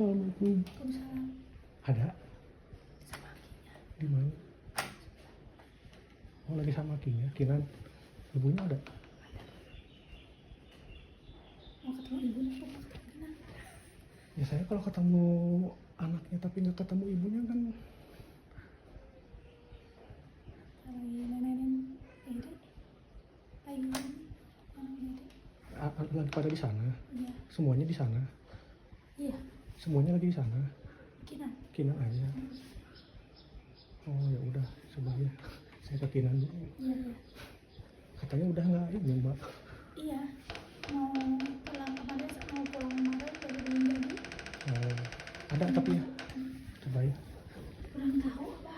Assalamualaikum. Waalaikumsalam. Ada? Sama Kinya. Di mana? Oh, lagi sama Kinya. Kinan. Ibunya ada? Mau ketemu ibunya apa mau ketemu Kinan? Ya saya kalau ketemu anaknya tapi nggak ketemu ibunya kan Lagi nenenin Iri. Ayu. lagi pada di sana. Iya. Semuanya di sana. Iya. Semuanya lagi di sana. Kinan. Kinan aja. Oh ya udah, coba ya. Saya ke Kinan dulu. Iya, iya. Katanya udah nggak ini Mbak. Iya. Mau pulang kemarin baru belum jadi. Oh, ada tapi ya. Coba ya. Kurang tahu apa.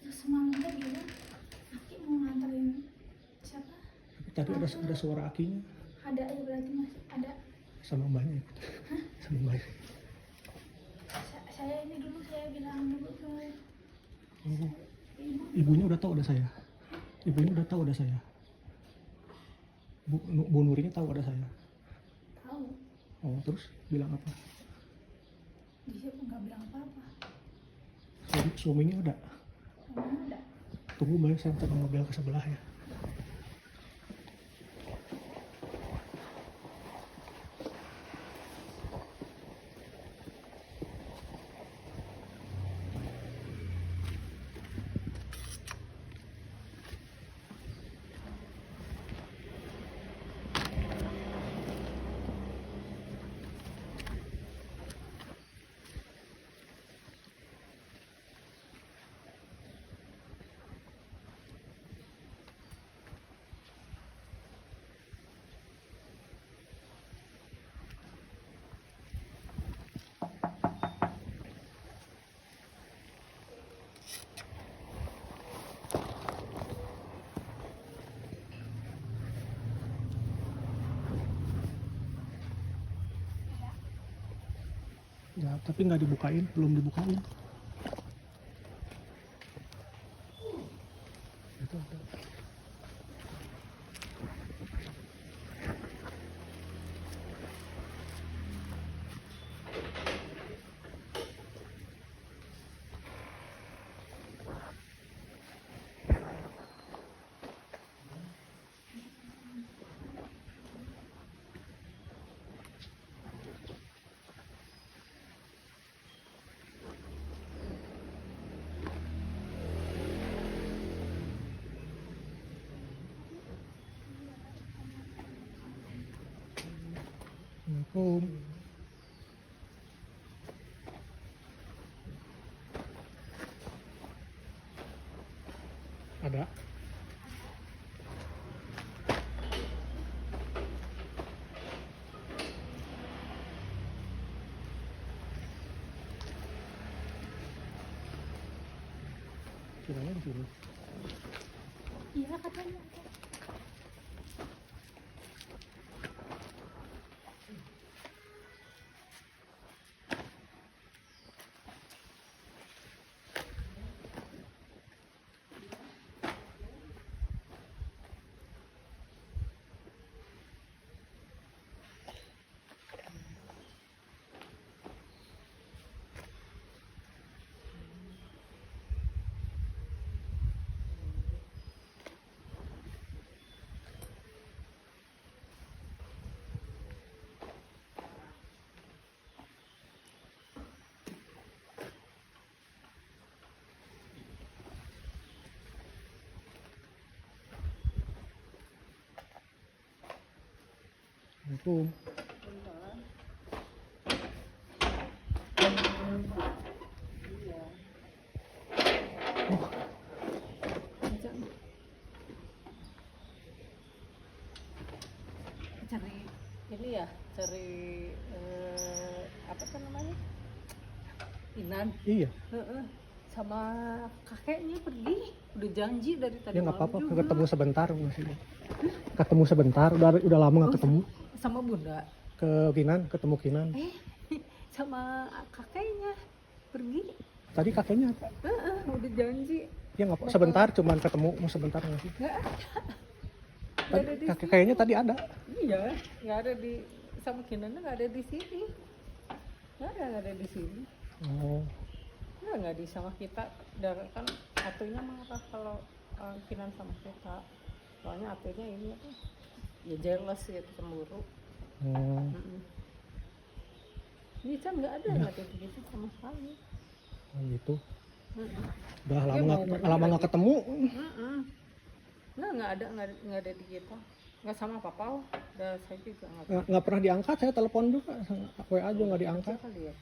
Terus semalam teh bilang Aki mau nganterin siapa? Tadi ada suara akinya Ada ya berarti masih ada. sama mbaknya. Sama mbaknya. Saya ini dulu saya bilang dulu ke Oh, ibu. ibunya udah tahu ada saya. Ibunya udah tahu ada saya. Bu Nurinya tahu ada saya. Tahu. Oh, terus bilang apa? Dia nggak bilang apa-apa. Suaminya ada. Emang ada. Tunggu Mbak, saya antar mobil ke sebelah ya. Ya, tapi nggak dibukain, belum dibukain. Itu ada. Assalamualaikum. Ada. Kiranya di sini. Iya katanya. Assalamualaikum. Cari ini ya, cari apa tuh namanya, Inan. Iya. Sama kakeknya pergi, udah janji dari tadi Ya nggak malam apa-apa, juga. ketemu sebentar masih. Ketemu sebentar, udah lama nggak ketemu. Sama bunda, Ke Kinan, ketemu Kinan. sama kakeknya pergi. Tadi kakeknya apa? Udah janji. Ya nggak apa, sebentar, cuman ketemu mau sebentar nggak sih? Nggak ada di Kakek kayaknya tadi ada. Iya, nggak ada di, sama Kinannya nggak ada di sini. nggak ada di sini. Oh, Nggak di sama kita. Dan kan atunya marah kalau Kinan sama kita. Soalnya atunya ini apa? Ya jealous gitu, cemburu. oh, Ini kan nggak ada nggak kayak gitu sama sekali. oh gitu. Mm-mm. Udah Dia lama mau nggak bener nggak lagi. ketemu. Nggak ada di kita. Nggak sama papa. Dan saya juga Nggak pernah diangkat, saya telepon juga, WA aja nggak diangkat. kali ya.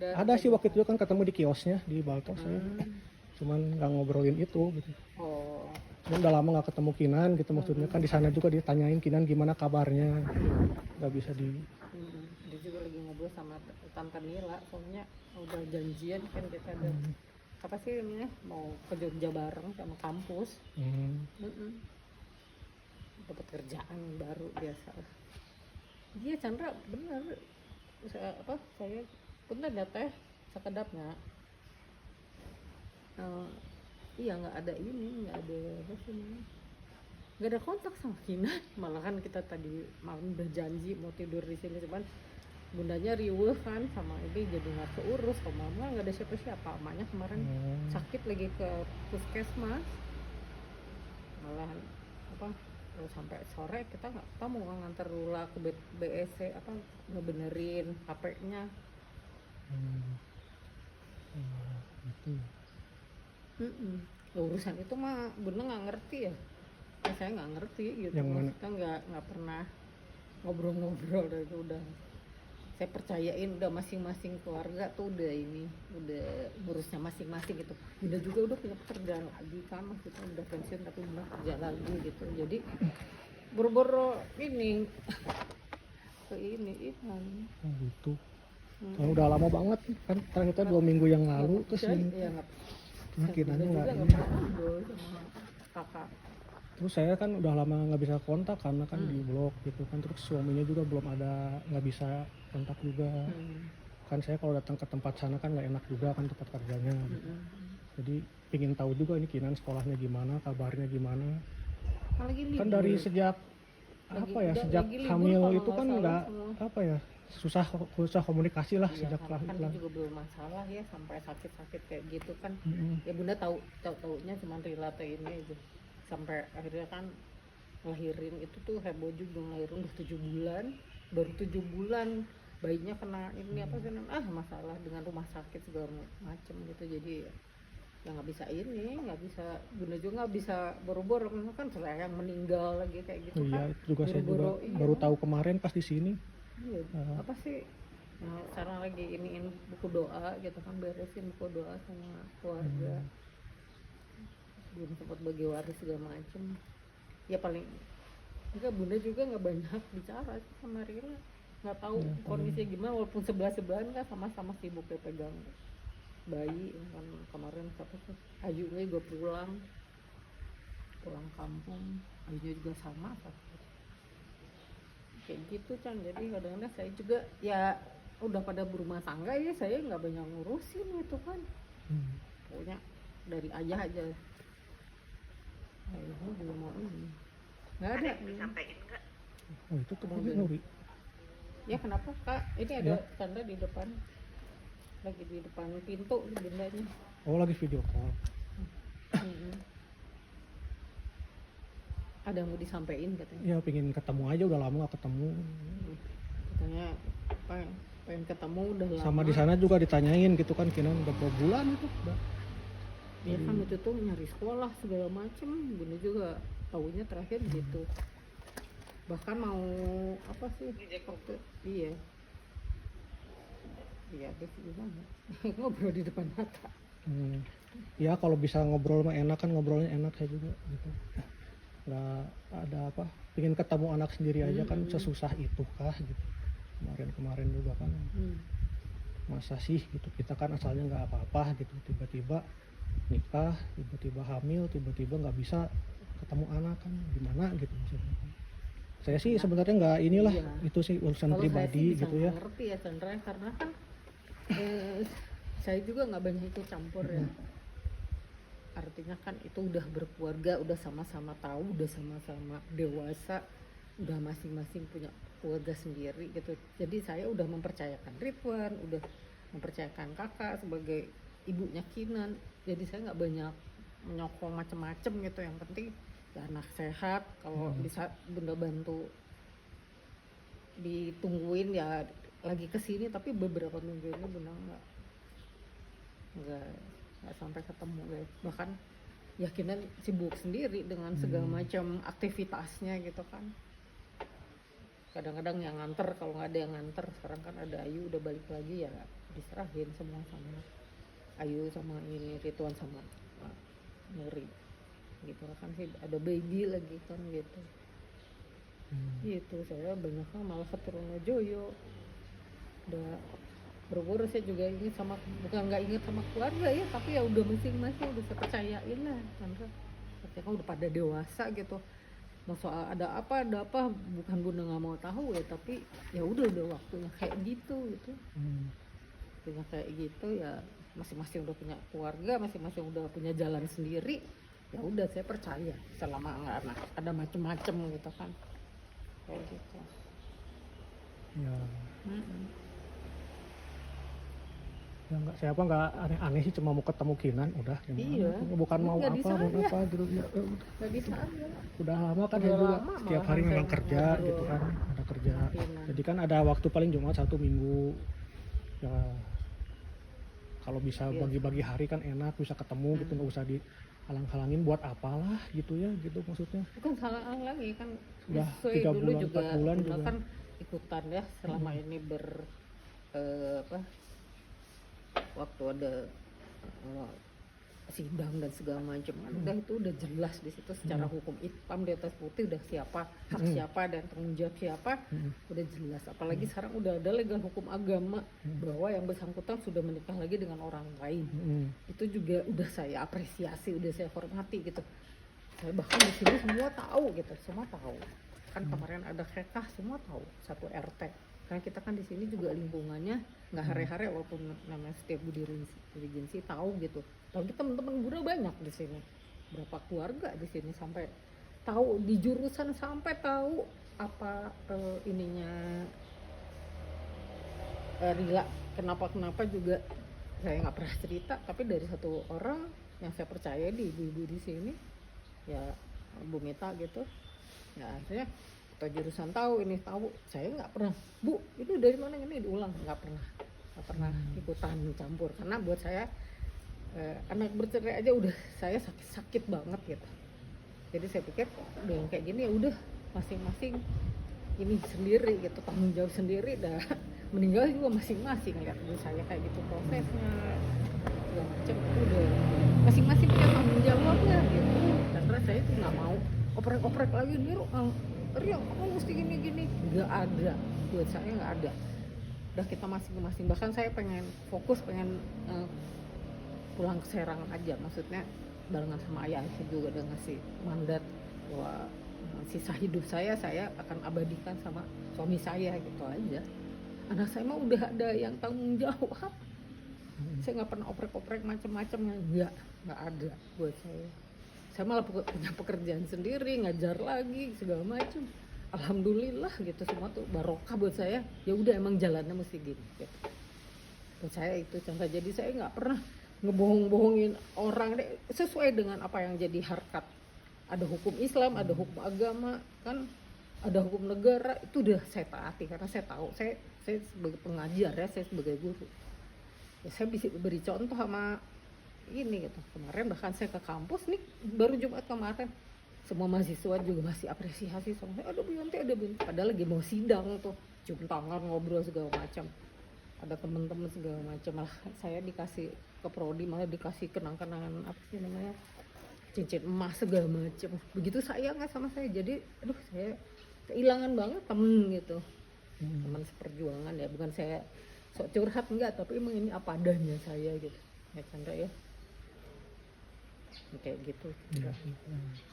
Dan Ada sih waktu itu kan ketemu di kiosnya di Balto saya, Hmm. cuman nggak ngobrolin itu gitu. Oh. Cuman udah lama nggak ketemu Kinan gitu, maksudnya kan di sana juga ditanyain Kinan gimana kabarnya, nggak bisa di. Dia juga lagi ngobrol sama Tante Nila, soalnya udah janjian kan kita ada apa sih ini mau ke Jogja bareng sama kampus. Dapat kerjaan baru biasa. Dia Chandra bener saya bener dah teh sekedapnya. Iya nggak ada ini, nggak ada apa sih namanya, nggak ada kontak sama Kina. Malah kan kita tadi malam udah janji mau tidur di sini, cuman bundanya riuh kan sama ini jadi nggak keurus. Kalau mama nggak ada siapa-siapa, emaknya kemarin sakit lagi ke puskesmas, malahan apa sampai sore kita mau nganter Lula ke BSC apa ngebenerin HP-nya. Gitu. Urusan itu mah Bunda nggak ngerti ya. Saya nggak ngerti gitu. Yang mana? Kita nggak pernah ngobrol-ngobrol dari itu udah. Saya percayain udah masing-masing keluarga tuh udah ngurusnya masing-masing gitu. Bunda juga udah punya pekerjaan lagi kan, maksudnya udah pensiun tapi Bunda kerja lagi gitu. Jadi boro-boro ini ke ini kan. Oh gitu. Udah lama banget kan, kita 2 minggu yang lalu terus ini. Iya nggak. Nah, Kinannya Bunda nggak juga ini. nggak pernah ngobrol sama kakak. Terus saya kan udah lama nggak bisa kontak karena kan di blok gitu kan, terus suaminya juga belum ada, nggak bisa kontak juga. Kan saya kalau datang ke tempat sana kan nggak enak juga kan tempat kerjanya gitu. Jadi ingin tahu juga ini Kinan sekolahnya gimana, kabarnya gimana. Lagi libur. Kan dari sejak sejak lagi libur hamil kalau itu kan salah nggak semua. susah komunikasi lah Iya, sejak karena kan lahir. dia juga belum masalah ya sampai sakit-sakit kayak gitu kan. Mm-mm. Ya Bunda taunya cuma relate ini aja. Sampai akhirnya kan ngelahirin itu tuh heboh juga, ngelahirin udah 7 bulan, baru 7 bulan bayinya kena ini apa sih masalah dengan rumah sakit segala macem gitu. Jadi ya nggak bisa Bunda juga nggak bisa boro-boro kan saya yang meninggal lagi kayak gitu Iya, kan. itu juga saya juga Boro-boro, iya. baru tahu kemarin pas di sini. Iya, apa sih sekarang lagi iniin buku doa gitu kan, beresin buku doa sama keluarga. Belum sempat bagi waris segala macem. Ya paling enggak, Bunda juga nggak banyak bicara sama Rila, nggak tahu kondisinya gimana, walaupun sebelahan kan sama-sama sibuk ya pegang bayi kan. Kemarin siapa sih Ayunya juga pulang kampung, Ayunya juga sama kayak gitu kan. Jadi kadang-kadang saya juga ya udah pada berumah tangga ya, saya nggak banyak ngurusin itu kan. Pokoknya dari ayah aja. Ayahnya juga mau ini nggak ada Disampaikan nggak? Oh itu tuh Mobil. Nuri. ya. Kenapa Kak? Ini ada tanda di depan, lagi di depan pintu bendanya. Oh lagi video call. Ada yang mau disampaikan katanya. Ya pengen ketemu aja, udah lama gak ketemu. Katanya pengen ketemu udah lama. Sama di sana juga ditanyain gitu kan, Kinan udah berapa bulan itu udah. Ya kan itu tuh nyari sekolah segala macem. Bunda juga tahunya terakhir gitu. Bahkan mau apa sih waktu iya terus gimana ngobrol di depan mata. Ya kalau bisa ngobrol mah enak kan, ngobrolnya enak saya juga gitu. Nggak ada apa, pengen ketemu anak sendiri aja kan sesusah itu kah gitu. Kemarin juga kan masa sih gitu, kita kan asalnya nggak apa-apa gitu, tiba-tiba nikah, tiba-tiba hamil, tiba-tiba nggak bisa ketemu anak kan gimana gitu maksudnya. Saya sih sebenarnya nggak inilah, itu sih urusan Kalau pribadi saya sih gitu bisa ya. ngerti ya Chandra, karena kan saya juga nggak banyak ikut campur ya. Artinya kan itu udah berkeluarga, udah sama-sama tahu, udah sama-sama dewasa, udah masing-masing punya keluarga sendiri gitu. Jadi saya udah mempercayakan Ridwan, udah mempercayakan kakak sebagai ibunya Kinan. Jadi saya nggak banyak menyokong macem-macem gitu. Yang penting ya anak sehat, kalau bisa bunda bantu ditungguin ya lagi kesini, tapi beberapa minggu ini bunda nggak sampai ketemu guys. Bahkan ya Kinan sibuk sendiri dengan segala macam aktivitasnya gitu kan. Kadang-kadang yang nganter, kalau nggak ada yang nganter, sekarang kan ada Ayu udah balik lagi ya diserahin semua sama Ayu sama ini Ridwan sama Nuri gitu kan sih, ada baby lagi kan gitu. Gitu saya banyaknya malah keturunan Joyo. Udah boro-boro saya juga inget sama, bukan nggak inget sama keluarga ya, tapi ya udah masing-masing udah saya percayain lah karena mereka udah pada dewasa gitu. Mau soal ada apa bukan bunda nggak mau tahu ya, tapi ya udah waktunya kayak gitu gitu. Punya kayak gitu ya, masing-masing udah punya keluarga, masing-masing udah punya jalan sendiri, ya udah saya percaya selama nggak ada macem-macem gitu kan kayak gitu Ya. Ya nggak, siapa nggak aneh-aneh sih, cuma mau ketemu Kinan udah gimana. Iya. Bukan mau Nggak apa bisa mau aja. apa gitu ya, udah. nggak bisa aja. Udah lama kan Udah ya juga lama setiap malahan hari memang saya kerja ngobrol. gitu kan, ada kerja. Kinan. Jadi kan ada waktu paling Jumat Sabtu Minggu ya, kalau bisa Iya. bagi-bagi hari kan enak, bisa ketemu gitu, nggak usah dihalang-halangin buat apalah gitu ya, gitu maksudnya. Bukan salah lagi kan, Sudah sesuai 3 dulu bulan, juga 4 bulan Bunda juga. kan ikutan ya selama ini waktu ada sidang dan segala macam kan udah itu udah jelas di situ secara hukum hitam di atas putih udah siapa hak siapa dan tanggung jawab siapa, udah jelas. Apalagi sekarang udah ada legal hukum agama bahwa yang bersangkutan sudah menikah lagi dengan orang lain. Itu juga udah saya apresiasi, udah saya hormati gitu. Saya bahkan di sini semua tahu gitu, semua tahu. Kan kemarin ada kekah, semua tahu satu RT. Karena kita kan di sini juga lingkungannya nggak hare-hare, walaupun namanya setiap Budi Regency tahu gitu. Tapi teman-teman Bunda banyak di sini. Berapa keluarga di sini sampai tahu di jurusan, sampai tahu apa ininya Rila kenapa juga saya nggak pernah cerita, tapi dari satu orang yang saya percaya di ibu-ibu di sini ya Bu Mita gitu ya, akhirnya atau jurusan tahu ini tahu, saya nggak pernah Bu itu dari mana ini diulang, nggak pernah ikutan campur karena buat saya anak bercerai aja udah saya sakit banget gitu. Jadi saya pikir udah yang kayak gini ya udah masing-masing ini sendiri gitu, tanggung jawab sendiri, dah meninggal juga masing-masing, lihat dulu saya kayak gitu prosesnya segala macam, udah masing-masing punya tanggung jawabnya gitu. Karena saya tuh nggak mau oprek-oprek lagi nih Rio kamu mesti gini-gini, nggak ada, buat saya nggak ada. Udah kita masing-masing, bahkan saya pengen fokus, pengen pulang ke Serang aja, maksudnya barengan sama ayah saya juga udah ngasih mandat bahwa sisa hidup saya akan abadikan sama suami saya gitu aja. Anak saya mah udah ada yang tanggung jawab. Saya nggak pernah oprek-oprek macam-macam, nggak ada buat saya. Saya malah punya pekerjaan sendiri, ngajar lagi segala macam. Alhamdulillah gitu, semua tuh barokah buat saya. Ya udah emang jalannya mesti gini. Gitu. Buat saya itu contoh. Jadi saya nggak pernah ngebohong-bohongin orang deh, sesuai dengan apa yang jadi harkat. Ada hukum Islam, ada hukum agama, kan ada hukum negara, itu udah saya taati karena saya tahu saya sebagai pengajar ya, saya sebagai guru. Ya saya bisa beri contoh sama ini gitu. Kemarin bahkan saya ke kampus nih baru Jumat kemarin, semua mahasiswa juga masih apresiasi sama saya, ada Bu Yanti, padahal lagi mau sidang tuh, cium tangan, ngobrol segala macam, ada teman-teman segala macam. Malah saya dikasih ke prodi, malah dikasih kenang-kenangan apa sih namanya, cincin emas segala macam, begitu sayangnya sama saya. Jadi aduh saya kehilangan banget temen gitu, teman seperjuangan ya, bukan saya sok curhat enggak, tapi emang ini apa adanya saya gitu ya Chandra ya, kayak gitu. Ya,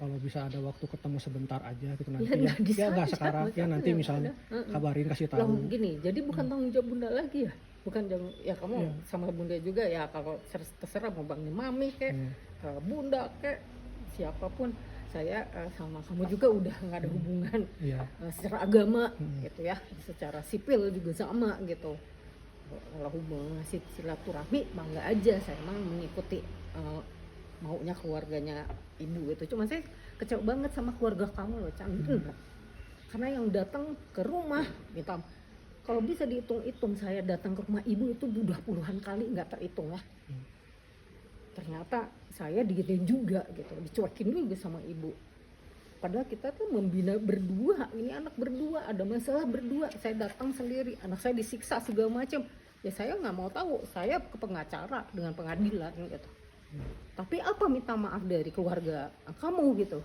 kalau bisa ada waktu ketemu sebentar aja gitu nanti Ya, nggak bisa ya nggak aja, sekarang ya, masa nanti nggak misalnya ada. kabarin, kasih Lah tahu. gini, jadi bukan tanggung jawab Bunda lagi ya, bukan ya kamu Iya. sama Bunda juga ya, kalau terserah mau Bang Mami kayak Bunda kayak siapapun, saya sama kamu juga udah nggak ada hubungan Iya. secara agama Hmm. gitu ya, secara sipil juga sama gitu. Kalau hubungan silaturahmi mangga aja, saya emang mengikuti maunya keluarganya ibu gitu. Cuma saya kecewa banget sama keluarga kamu loh, Chan. Karena yang datang ke rumah gitu, kalau bisa dihitung-hitung, saya datang ke rumah ibu itu udah puluhan kali, nggak terhitung ya. Ternyata saya digituin juga gitu, dicuekin juga sama ibu. Padahal kita tuh membina berdua, ini anak berdua, ada masalah berdua, saya datang sendiri, anak saya disiksa segala macam. Ya saya nggak mau tahu, saya ke pengacara dengan pengadilan gitu. Tapi apa minta maaf dari keluarga kamu gitu?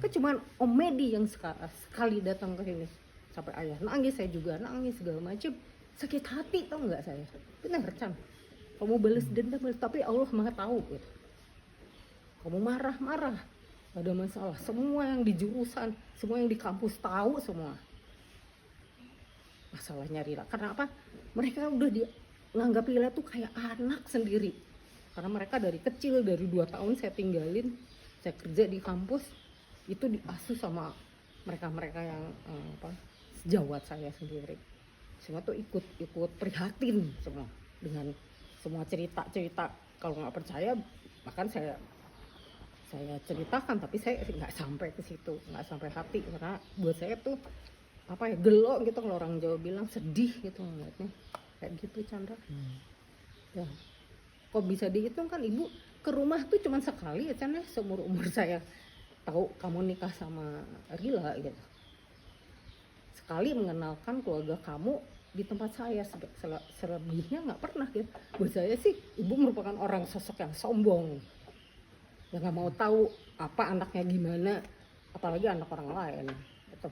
Kan cuma Om Medi yang sekali datang ke sini, sampai ayah nangis, saya juga nangis segala macam. Sakit hati tau nggak saya? Benar Chan. Kamu balas dendam, tapi Allah Maha tahu gitu. Kamu marah-marah, gak ada masalah. Semua yang di jurusan, semua yang di kampus tahu semua. Masalahnya Rila, karena apa? Mereka udah nganggap Rila tuh kayak anak sendiri. Karena mereka dari kecil, dari 2 tahun saya tinggalin, saya kerja di kampus, itu diasuh sama mereka-mereka yang sejawat saya sendiri. Semua tuh ikut prihatin semua dengan semua cerita-cerita. Kalau nggak percaya, bahkan saya ceritakan, tapi saya nggak sampai ke situ, nggak sampai hati, karena buat saya tuh gelo gitu, kalau orang Jawa bilang sedih gitu ngeliatnya kayak gitu Chandra. Ya kok bisa dihitung kan, ibu ke rumah tuh cuma sekali ya Chandra, seumur umur saya tahu kamu nikah sama Rila gitu. Sekali mengenalkan keluarga kamu di tempat saya, selebihnya nggak pernah gitu. Buat saya sih ibu merupakan orang sosok yang sombong, yang nggak mau tahu apa anaknya gimana, apalagi anak orang lain gitu.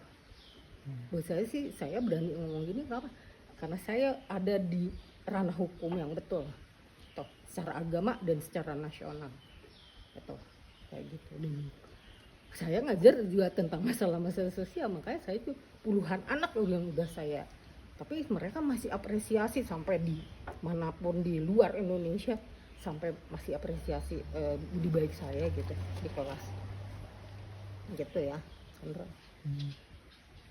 Buat saya sih, saya berani ngomong gini kenapa? Karena saya ada di ranah hukum yang betul gitu, secara agama dan secara nasional gitu, kayak gitu. Dan saya ngajar juga tentang masalah-masalah sosial, makanya saya tuh puluhan anak yang udah saya, tapi mereka masih apresiasi sampai di manapun di luar Indonesia, sampai masih apresiasi budi baik saya gitu di kelas gitu ya Sandra.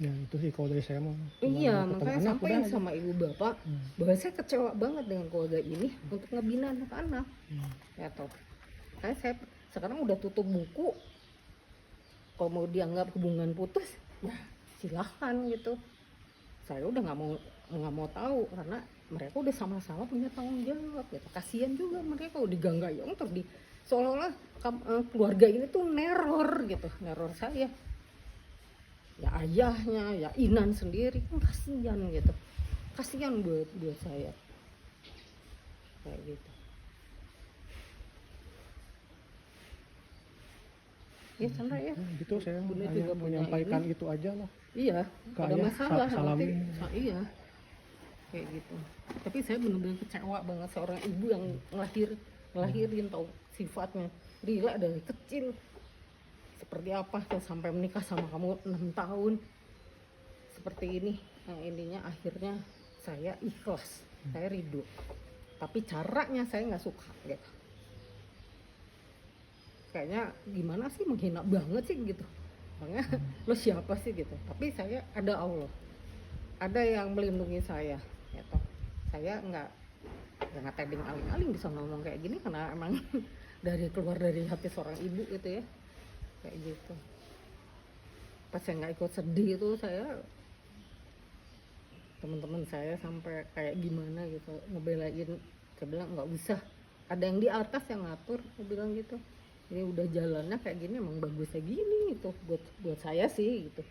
Ya itu sih kalau dari saya mah. Iya, Ketemu makanya anak, sampai udah aja. sama ibu bapak bahwa saya kecewa banget dengan keluarga ini untuk ngebina anak-anak ya toh. Kayak saya sekarang udah tutup buku, kalau mau dianggap hubungan putus ya silahkan gitu. Saya udah nggak mau tahu, karena mereka udah sama-sama punya tanggung jawab gitu. Kasihan juga mereka udah diganggayong terus seolah-olah keluarga ini tuh neror gitu, neror saya. Ya ayahnya, ya Inan sendiri kan kasihan gitu, kasihan buat saya kayak gitu. Ya Chandra ya. Gitu saya Bunda hanya juga punya menyampaikan ini. itu aja lah. Iya, Ke ada ayah, masalah nanti. salamin. Iya, kayak gitu. Tapi saya benar-benar kecewa banget seorang ibu yang ngelahirin tahu sifatnya Rila dari kecil seperti apa tuh, sampai menikah sama kamu 6 tahun seperti ini. Yang intinya akhirnya saya ikhlas, saya ridho. Tapi caranya saya nggak suka gitu. Kayaknya gimana sih, menghina banget sih gitu. Makanya lo siapa sih gitu. Tapi saya ada Allah, ada yang melindungi saya gitu. Saya nggak tebing aling-aling bisa ngomong kayak gini, karena emang keluar dari hati seorang ibu gitu ya, kayak gitu. Pas saya nggak ikut sedih itu, saya teman-teman saya sampai kayak gimana gitu ngebelain. Saya bilang nggak usah, ada yang di atas yang ngatur. Saya bilang gitu, ini udah jalannya kayak gini, emang bagusnya gini gitu buat saya sih gitu.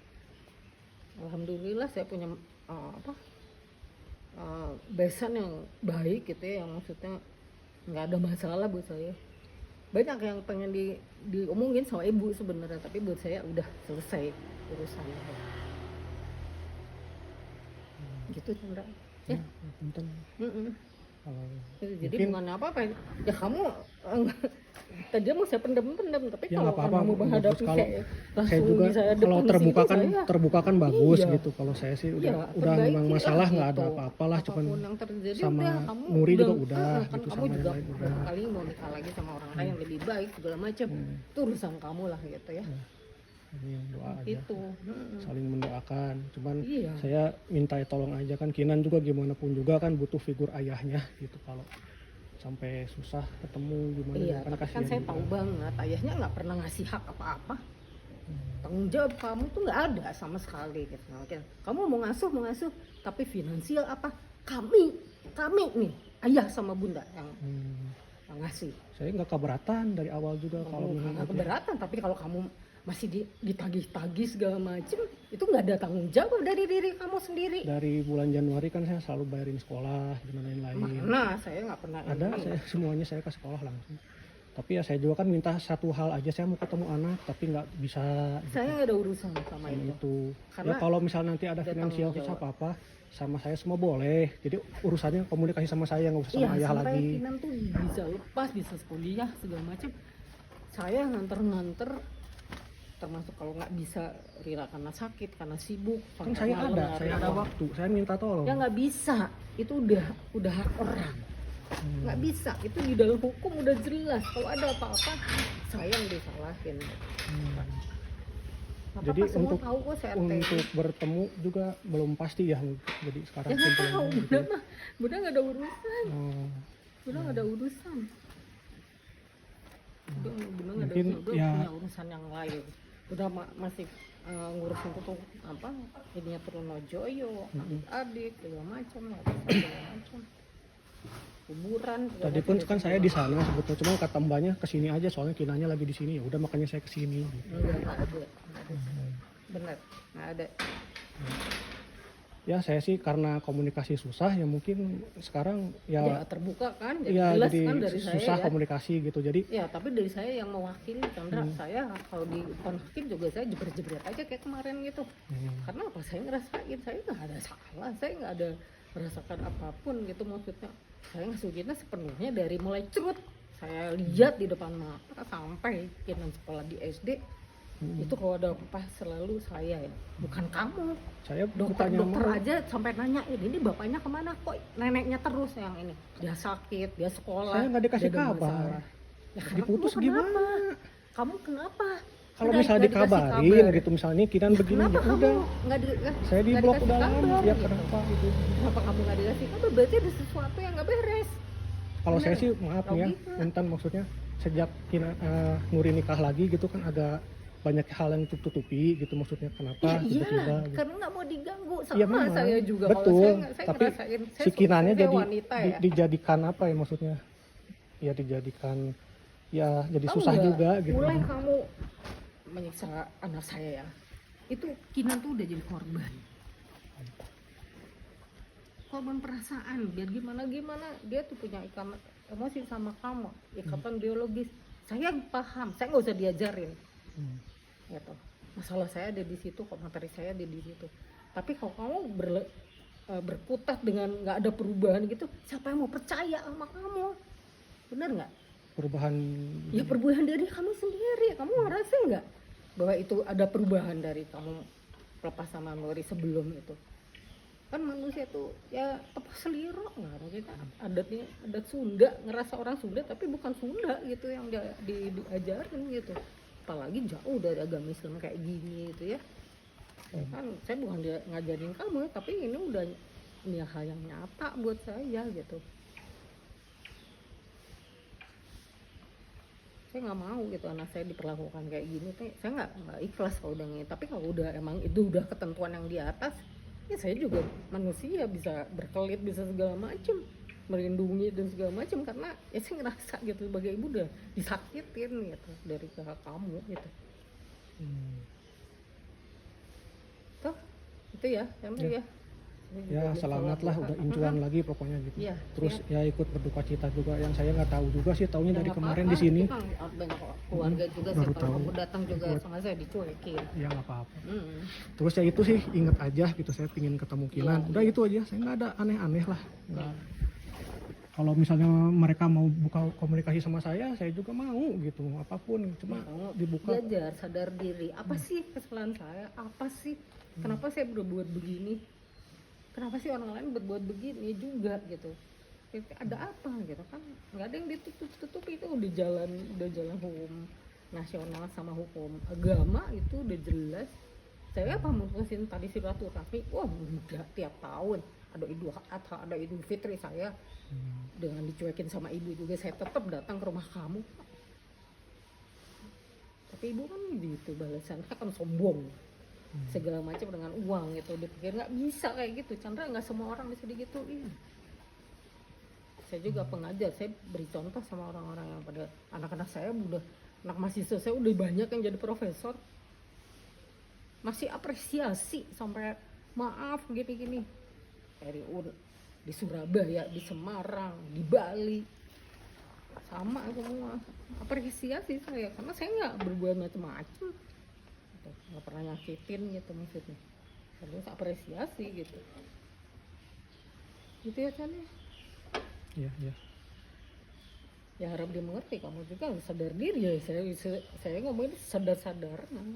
Alhamdulillah saya punya besan yang baik gitu ya, yang maksudnya nggak ada masalah buat saya. Banyak yang pengen diomongin sama ibu sebenarnya, tapi buat saya udah selesai urusannya gitu Chandra ya. Punten. Kalau Jadi mungkin bukan apa-apa ya kamu tadi mau saya pendem-pendem tapi ya kalau nggak apa-apa, kamu menghadapi kalau kayak saya langsung juga bisa kalau depan terbuka situ, kan saya terbuka kan bagus Iya. gitu. Kalau saya sih iya, udah memang perbaikilah masalah nggak ada gitu. apa-apa lah, cuman Apapun yang terjadi sama udah kamu Nuri juga udah kan gitu, kamu sama yang juga lain udah. berapa kali mau nikah lagi sama orang lain yang lebih baik segala macam itu urusan kamu lah gitu ya Ini yang doa aja, itu saling mendoakan. Cuman Iya. saya minta tolong aja kan, Kinan juga gimana pun juga kan butuh figur ayahnya gitu. Kalau sampai susah ketemu gimana Iya, kan tapi kan kasihan saya juga. tahu banget ayahnya nggak pernah ngasih hak apa-apa. Tanggung jawab kamu tuh nggak ada sama sekali gitu. Oke, kamu mau ngasuh, tapi finansial apa? Kami nih, ayah sama bunda yang ngasih. Saya nggak keberatan dari awal juga kalau Kamu memang nggak itu. keberatan, tapi kalau kamu masih ditagih-tagih segala macem, itu nggak ada tanggung jawab dari diri kamu sendiri. Dari bulan Januari kan saya selalu bayarin sekolah dan lain-lain. Mana saya nggak pernah Ada, ini. saya semuanya saya ke sekolah langsung. Tapi ya saya juga kan minta satu hal aja, saya mau ketemu anak tapi nggak bisa gitu, Saya nggak ada urusan sama sama itu. itu. Karena Ya kalau misalnya nanti ada ada finansial tanggung jawab. apa-apa sama saya semua boleh. Jadi urusannya komunikasi sama saya, nggak usah sama ayah sampai lagi. Kinan tuh bisa lepas, bisa kuliah segala macam. Saya nganter, termasuk kalau nggak bisa rela karena sakit, karena sibuk. Kan sampai saya malam ada, nyari saya ada uang. waktu, saya minta tolong. Ya nggak bisa, itu udah hak orang. Nggak bisa, itu di dalam hukum udah jelas. Kalau ada apa-apa, saya yang disalahin. Nggak Jadi apa-apa, semua untuk tahu kok saya untuk bertemu juga belum pasti ya. Jadi sekarang ya nggak tahu, kesimpulannya gitu. Bunda nggak ada urusan. Oh, Bunda nggak ada urusan. Bunda nggak ada Mungkin urusan, ya- punya urusan yang lain. Udah masih ngurusin tuh apa? Ininya Trunojoyo, adik segala macam, segala macam. Kuburan. segala Tadi pun macam, kan dia saya juga. di sana sebetulnya, cuma kata mbaknya kesini aja soalnya Kinanya lagi di sini, ya udah makanya saya kesini. Gitu. Nggak ada. Bener, nggak ada. Ya saya sih karena komunikasi susah ya mungkin sekarang Ya ya terbuka kan, jadi ya jelas jadi kan dari saya susah ya. komunikasi gitu. Jadi Ya tapi dari saya yang mewakili Chandra, saya kalau di depan hakim juga saya jebret-jebret aja kayak kemarin gitu. Karena apa, saya ngerasain, saya nggak ada salah, saya nggak ada merasakan apapun gitu maksudnya. Saya ngasuhinnya sepenuhnya dari mulai cerut saya lihat di depan mata sampai Kinan sekolah di SD. Itu kalau ada apa selalu saya ya, bukan kamu. saya Dokter bertanya aja sampai nanyain ini bapaknya kemana, kok neneknya terus yang ini, dia sakit, dia sekolah, Saya nggak dikasih dia ada kabar. masalah. Ya, karena diputus kamu gimana? kenapa? Kamu kenapa? Kalau Udah, misalnya nggak dikasih dikabarin kabar. gitu misalnya Kinan Ya, begini kenapa ya kamu udah saya di nggak blok dikasih udah lama kabar, ya gitu? kenapa gitu. Kenapa kamu nggak dikasih kabar? Berarti ada sesuatu yang nggak beres. Kalau saya Bener. sih maaf nih ya, Logika. Intan maksudnya sejak Nuri nikah lagi gitu kan agak banyak hal yang tutupi gitu, maksudnya kenapa Iya, tiba-tiba gitu. karena nggak mau diganggu sama Iya, memang. saya juga. Betul, Kalau saya, nggak- saya tapi ngerasain, saya si Kinannya saya jadi wanita ya. dijadikan apa ya maksudnya, ya dijadikan ya jadi Tahu susah nggak, juga gitu. Mulai kamu menyiksa anak saya ya, itu Kinan tuh udah jadi korban. Korban perasaan, biar gimana dia tuh punya ikatan emosi sama kamu, ikatan biologis. Saya paham, saya nggak usah diajarin. Gitu. Masalah saya ada di situ, kok materi saya ada di situ. Tapi kalau kamu berkutat dengan nggak ada perubahan gitu, siapa yang mau percaya sama kamu? Bener nggak? Perubahan Ya perubahan dari kamu sendiri. Kamu ngerasa nggak bahwa itu ada perubahan dari kamu lepas sama Nuri sebelum itu? Kan manusia tuh ya tepat seliro nggak, kita adatnya adat Sunda, ngerasa orang Sunda tapi bukan Sunda gitu yang diajarin gitu. Apalagi jauh dari agama Islam kayak gini gitu ya. Kan saya bukan ngajarin kamu, tapi ini udah ini hal yang nyata buat saya gitu. Saya nggak mau gitu anak saya diperlakukan kayak gini, saya nggak ikhlas kalau udah gitu. Tapi kalau udah emang itu udah ketentuan yang di atas, ya saya juga manusia, bisa berkelit, bisa segala macam, melindungi dan segala macam, karena ya saya ngerasa gitu sebagai ibu udah disakitin gitu dari pihak kamu gitu. Tuh itu ya ya. ya selamatlah, udah incuan lagi pokoknya gitu. Iya, Terus ya ikut berduka cita juga, yang saya nggak tahu juga sih, taunya Ya, dari nggak kemarin apa-apa, di sini. itu kan banyak keluarga juga sih, baru kalau tahu. kamu datang juga sama saya dicuekin. Ya nggak apa-apa. Mm. Terus ya itu sih, inget aja gitu, saya pingin ketemu Kinan. Iya. Udah itu aja, saya nggak ada aneh-aneh lah. Nggak. kalau misalnya mereka mau buka komunikasi sama saya juga mau gitu, apapun cuma Mau dibuka. belajar sadar diri, apa sih kesalahan saya, apa sih kenapa saya berbuat begini, kenapa sih orang lain berbuat begini juga gitu, ada apa gitu kan, nggak ada yang ditutup itu udah jalan hukum nasional sama hukum agama itu udah jelas. Saya apa mutusin tadi silaturahmi, wah enggak, tiap tahun ada Idul Adha, ada Idul Fitri, saya dengan dicuekin sama ibu juga saya tetap datang ke rumah kamu. Tapi ibu kan gitu balasannya kan sombong, segala macam dengan uang gitu. Dipikir nggak bisa kayak gitu, Chandra, nggak semua orang bisa digituin. Saya juga pengajar, saya beri contoh sama orang-orang yang pada anak-anak saya udah, anak mahasiswa saya udah banyak yang jadi profesor, masih apresiasi sampai maaf gini-gini. Dari di Surabaya, di Semarang, di Bali, sama semua apresiasi saya karena saya nggak berbuat macam-macam, nggak pernah nyakitin gitu maksudnya, terus apresiasi gitu ya kan ya. Iya. Ya harap dia mengerti, kamu juga harus sadar diri ya, saya ngomongin sadar-sadar nah.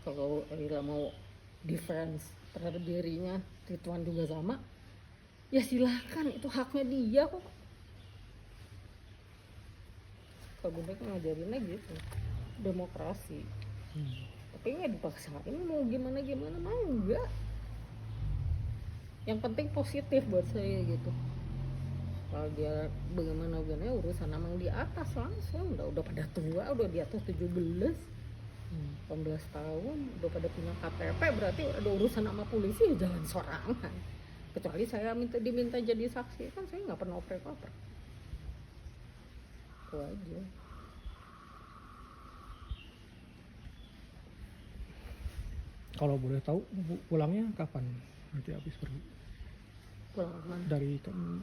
Kalau Rila mau defense terhadap dirinya, Ridwan juga sama, ya silahkan, itu haknya dia kok. Kalau bunda kan ngajarinnya gitu, demokrasi. Tapi nggak dipaksain, mau gimana mau enggak. Yang penting positif buat saya gitu. Kalau dia bagaimana urusan emang di atas langsung, udah pada tua, udah di atas 17 18 tahun, udah pada punya KTP, berarti ada urusan sama polisi ya jangan sorangan. Kecuali saya diminta jadi saksi, kan saya nggak pernah oper-oper. Itu aja. Kalau boleh tahu pulangnya kapan nanti habis pergi? Pulang kemana? Dari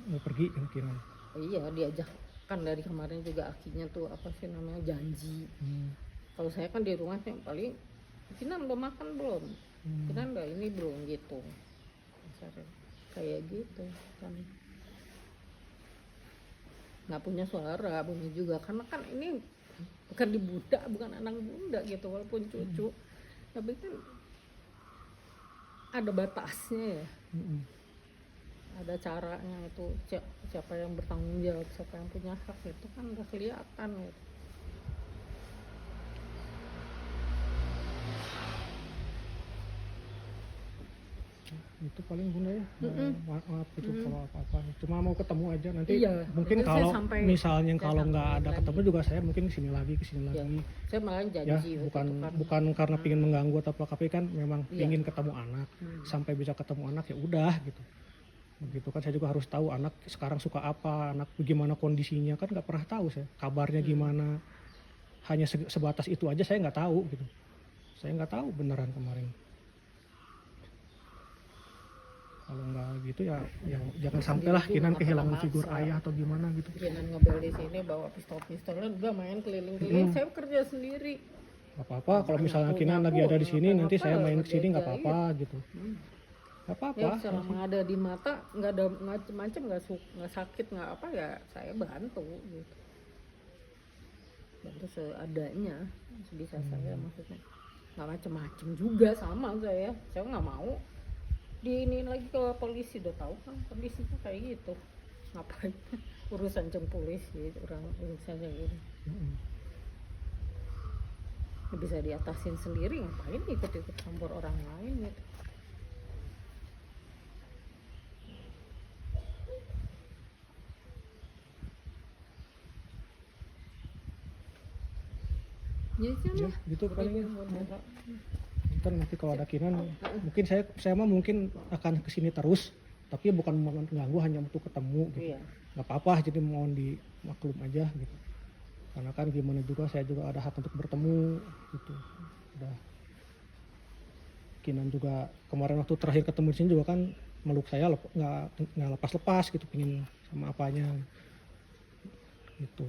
mau pergi kira-kira. Iya, diajak kan dari kemarin juga akhirnya tuh apa sih namanya janji. Kalau saya kan di rumah yang paling Kinan udah makan belum? Kinan udah ini belum gitu. Misalnya, kayak gitu kan. Nggak punya suara, punya juga karena kan ini bukan di budak, bukan anak bunda gitu, walaupun cucu. Tapi kan ada batasnya ya. Ada caranya itu, siapa yang bertanggung jawab, siapa yang punya hak, itu kan udah kelihatan gitu. Itu paling bunda ya, maaf itu kalau apa-apa, cuma mau ketemu aja nanti. Iya, mungkin kalau misalnya kalau nggak ada ketemu juga saya mungkin kesini lagi Ya, saya malah ya janji bukan karena pingin mengganggu atau apa, tapi kan memang pingin ketemu anak. Sampai bisa ketemu anak ya udah gitu. Begitu kan, saya juga harus tahu anak sekarang suka apa, anak bagaimana kondisinya, kan nggak pernah tahu saya kabarnya gimana. Hanya sebatas itu aja saya nggak tahu gitu, saya nggak tahu beneran kemarin. Kalau nggak gitu ya jangan sampailah Kinan kehilangan figur ayah atau gimana gitu. Kinan ngebel di sini bawa pistolnya udah main keliling-keliling, saya kerja sendiri. Nggak apa-apa kalau misalnya Kinan lagi ada di sini, nanti saya main ke sini nggak apa-apa gitu. Nggak apa-apa. Ya selama ada di mata, nggak ada macam-macam, nggak sakit, nggak apa ya, saya bantu gitu. Bantu seadanya, sebisa saya maksudnya. Nggak macam-macam juga sama saya nggak mau diinin lagi ke polisi, udah tahu kan kondisinya kayak gitu, ngapain urusan ceng polisi, urusan yang ini bisa diatasin sendiri, ngapain ikut-ikut campur orang lain gitu. Ya, gitu paling. Ntar nanti kalau ada Kinan mungkin saya mah mungkin akan kesini terus, tapi bukan mengganggu, hanya untuk ketemu gitu. Nggak apa-apa, jadi mohon dimaklum aja gitu, karena kan gimana juga saya juga ada hak untuk bertemu gitu. Udah Kinan juga kemarin waktu terakhir ketemu di sini juga kan meluk saya, nggak lepas-lepas gitu, pingin sama apanya gitu.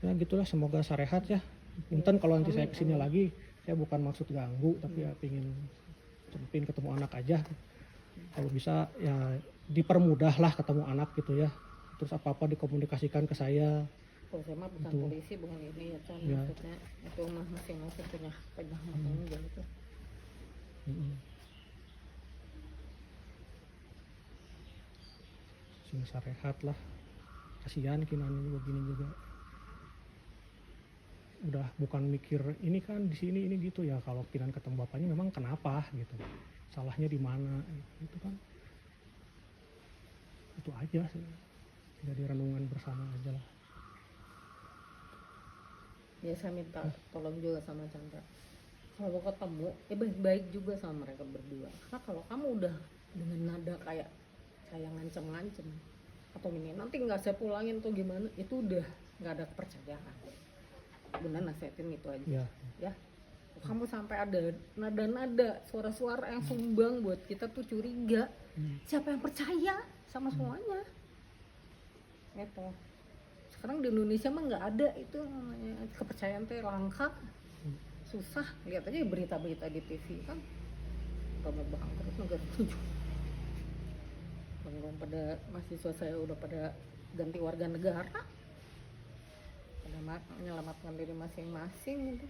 Ya gitulah, semoga sarehat ya Punten kalau nanti saya Amin, kesini amin. lagi, saya bukan maksud ganggu, tapi ya pingin ketemu anak aja. Kalau bisa ya dipermudah lah ketemu anak gitu ya. Terus apa-apa dikomunikasikan ke saya. Kalau saya mah bukan Itu. polisi, bukan ini ya kan, Ya. maksudnya itu mah masing-masing punya tanggung jawab gitu. Mm-mm. Sing sarehat lah. Kasihan Kinan juga gini juga. Udah bukan mikir ini kan di sini ini gitu ya. Kalau Kinan ketemu bapaknya memang kenapa gitu. Salahnya di mana gitu kan. Itu aja sih. Jadi renungan bersama aja lah. Ya saya minta tolong juga sama Chandra, kalau mau ketemu baik-baik juga sama mereka berdua, karena kalau kamu udah dengan nada kayak ngancem-ngancem atau ini nanti nggak saya pulangin tuh gimana, itu udah nggak ada kepercayaan. Bener nasihatin gitu aja Ya. ya. Kamu sampai ada nada-nada suara-suara yang sumbang buat kita tuh curiga, siapa yang percaya sama semuanya gitu. Sekarang di Indonesia mah nggak ada itu namanya kepercayaan teh langka, susah. Lihat aja berita-berita di TV kan, udah mau bangkrut negara tujuh. Bang pada mahasiswa saya udah pada ganti warga negara, pada menyelamatkan diri masing-masing gitu.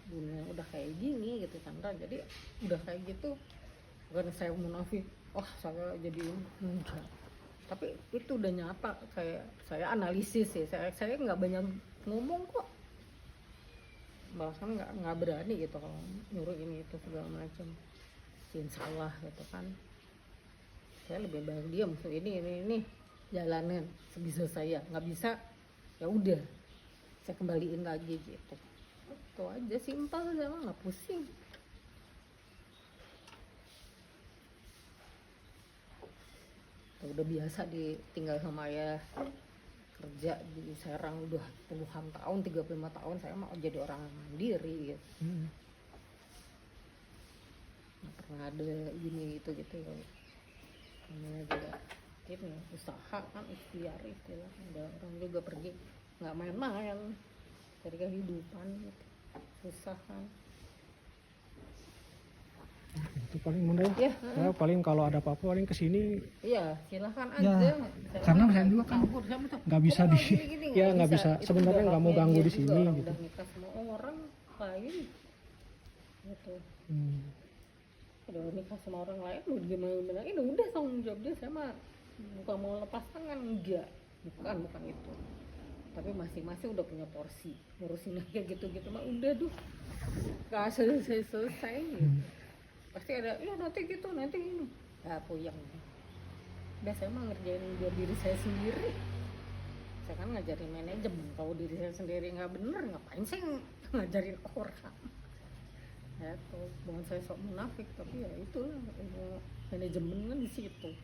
Dunia udah kayak gini gitu Chandra, jadi udah kayak gitu. Bukan saya munafik, saya jadi enggak. Tapi itu udah nyata, saya analisis sih, saya nggak banyak ngomong kok, bahkan nggak berani gitu kalau nyuruh ini itu segala macam, sin salah gitu kan. Saya lebih baik diam, ini jalanin sebisa saya, nggak bisa ya udah saya kembaliin lagi gitu. Itu aja, simpel aja, nggak pusing. Udah biasa ditinggal sama ayah, kerja di Serang udah puluhan tahun, 35 tahun, saya mau jadi orang mandiri gitu. Nggak pernah ada gini gitu ya. Namanya juga ini usaha kan, ikhtiar istilahnya. Ada orang juga pergi nggak main-main dari kehidupan gitu. Susah kan. Itu paling mudah Ya, saya paling kalau ada apa-apa paling kesini iya silahkan Ya, aja. karena saya juga kan nggak bisa ya nggak bisa sebenarnya nggak mau ganggu di sini gitu. Udah nikah sama orang lain gitu, udah nikah sama orang lain mau gimana ini udah tanggung jawab dia. Saya mah bukan mau lepas tangan, enggak, bukan itu, tapi masing-masing udah punya porsi, ngurusin aja gitu mah udah gak selesai gitu. Pasti ada ya nanti gitu nanti ini ya puyeng. Udah saya mah ngerjain buat diri saya sendiri. Saya kan ngajarin manajemen, kalau diri saya sendiri nggak bener ngapain saya ngajarin orang ya tuh. Bukan saya sok munafik, tapi ya itulah manajemen kan di situ.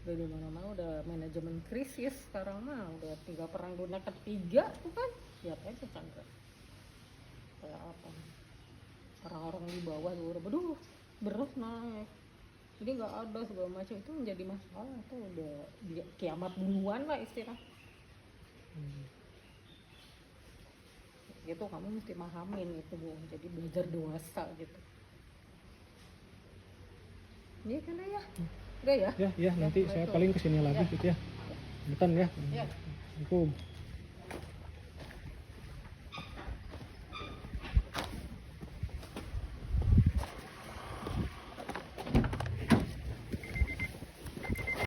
Udah di mana-mana udah manajemen krisis sekarang mah, udah 3 perang dunia ketiga tuh kan, lihat aja Chandra kayak apa. Orang-orang di bawah tuh beras naik, jadi nggak ada segala macam, itu menjadi masalah tuh, udah kiamat duluan lah istilah. Gitu kamu mesti pahamin itu Bu, jadi belajar dewasa gitu. Iya kan ya? Udah ya? Ya nanti saya paling kesini lagi gitu ya. Bentar ya. Ya. Assalamualaikum.